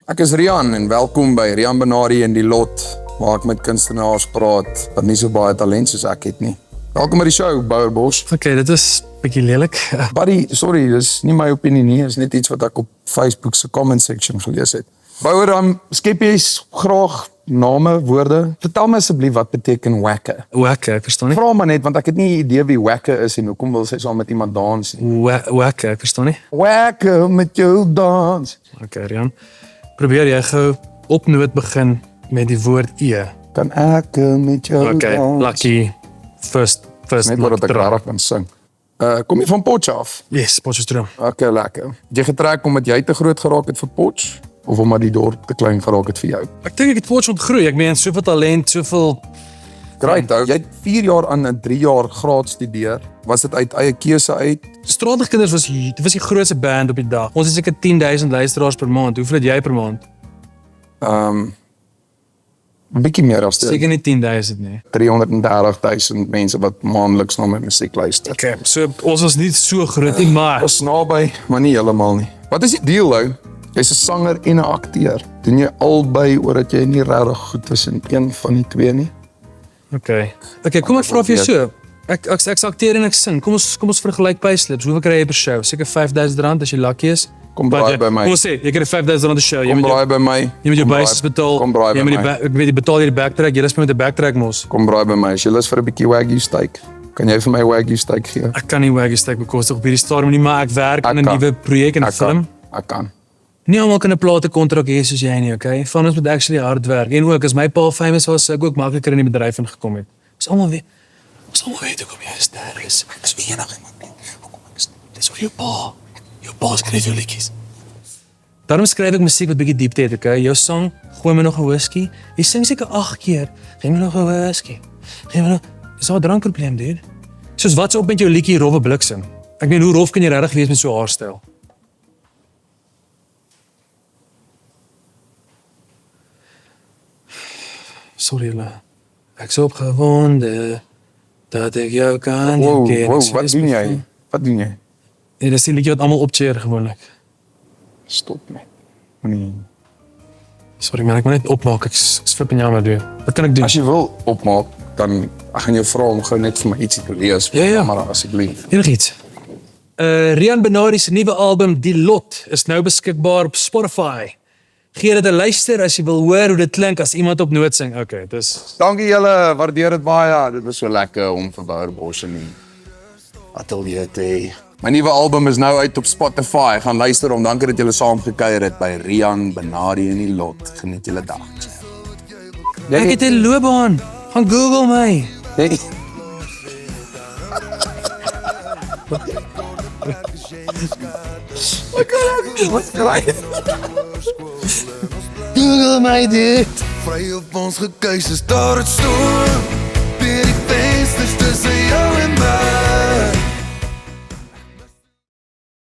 Ek is Rian en welkom by Rian Benari en die Lot, waar ek met kunstenaars praat wat nie so baie talent soos ek het nie. Welkom by die show, Bouwer Bos. Okay, dit is bietjie lelik. Buddy, sorry, dis nie my opinie nie, is net iets wat ek op Facebook se comment section gelees het. Bouwer, skep jy graag name, woorde? Vertel my asseblief wat beteken wacke. Wacke, ek verstaan nie. Vra maar net, want ek het nie idee wie wacke is en hoekom wil sy saam met iemand dans nie. Wacke, ek verstaan nie. Wacke met jou dans. Okay, Rian. Probeer jy gou op noot begin met die woord E. Kan ek met jou Okay, dans? lucky. First Net omdat ek rarig kan sing. Kom jy van Potch af? Yes, Potchefstroom. Okay, lekker. Het jy getrek omdat jy te groot geraak het vir Potch? Of omdat die dorp te klein geraak het vir jou? Ek dink ek het Potch ontgroei. Ek meen, soveel talent, soveel... Great, ou. Jy het 4 jaar aan 'n 3 jaar graad studeer. Was dit uit eie keuse uit? Straatligkinders was die grootste band op die dag. Ons het seker 10,000 luisteraars per maand. Hoeveel het jy per maand? 'n bietjie meer as dit. Seker nie 10,000 nie. 330,000 mense wat maandeliks na my musiek luister. Okay, so ons was nie so groot nie, maar... Ons naby, maar nie heeltemal nie. Wat is die deal, ou? Jy's 'n sanger en 'n akteur. Doen jy albei omdat jy nie regtig goed is in een van die twee nie? Okay, kom ek vra vir jou so. Ek akteer en ek sing. Kom ons vergelyk payslips. Hoeveel kry jy per show? Seker R5,000 as jy lucky is. Kom braai by my. Kom ons sê, jy kry R5,000 per show. Kom braai by my. Jy moet jou basis betaal. Kom braai by my. Ek weet jy betaal jy die backtrack. Jy speel met 'n backtrack mos. Kom braai by my. As jy lus vir 'n bietjie wagyu steak, kan jy vir my wagyu steak gee? Ek kan nie wagyu steak bekostig op hierdie stadium nie, maar ek werk aan 'n nuwe projek en 'n film. Ek kan. Nie almal kan 'n platekontrak hê soos jy nie, okay? Van ons moet actually hard werk. En ook as my pa famous was, sou ek ook makliker in die bedryf ingekom het. Ons almal weet hoekom jy is daar is. Dis wie enige iemand weet hoekom ek is. Dis oor jou pa. Jou pa skryf jou liedjies. Daarom skryf ek musiek wat bietjie diepte het, okay? Jou song, gooi my nog 'n whisky. Jy sing seker 8 keer. Gee my nog 'n whisky. Gee my nog... Is daar 'n drankprobleem, dude? Soos wat's op met jou liedjie Rowwe Bliksem? Ek meen, hoe rof kan jy regtig wees met so 'n haarstyl? Sorry, julle. Ek is opgewonde dat ek jou kan ken. Wat doen jy? Wat doen jy? Nee, dis die liedjie wat almal opcheer gewoonlik. Stop net. Nee. Sorry man, ek moet net opmaak. Ek is flipping jammer, dude. Wat kan ek doen? As jy wil opmaak, dan ek gaan jou vra om gou net vir my ietsie te lees. Ja. Maar asseblief. Enigiets. Rian Benari se nuwe album Die Lot is nou beskikbaar op Spotify. Gee dit 'n luister as jy wil hoor hoe dit klink as iemand op noot sing. Okay, dis... Dankie julle, waardeer dit baie. Dit was so lekker om vir Bouwer Bos in die ateljee te hê. My nuwe album is nou uit op Spotify. Gaan luister om. Dankie dat julle saam gekuier het by Rian Benari en die Lot. Geniet julle dag. Ek het 'n loopbaan. Gaan Google my. Hey. Google my, dude. Vry op ons gekeus is daar het storm.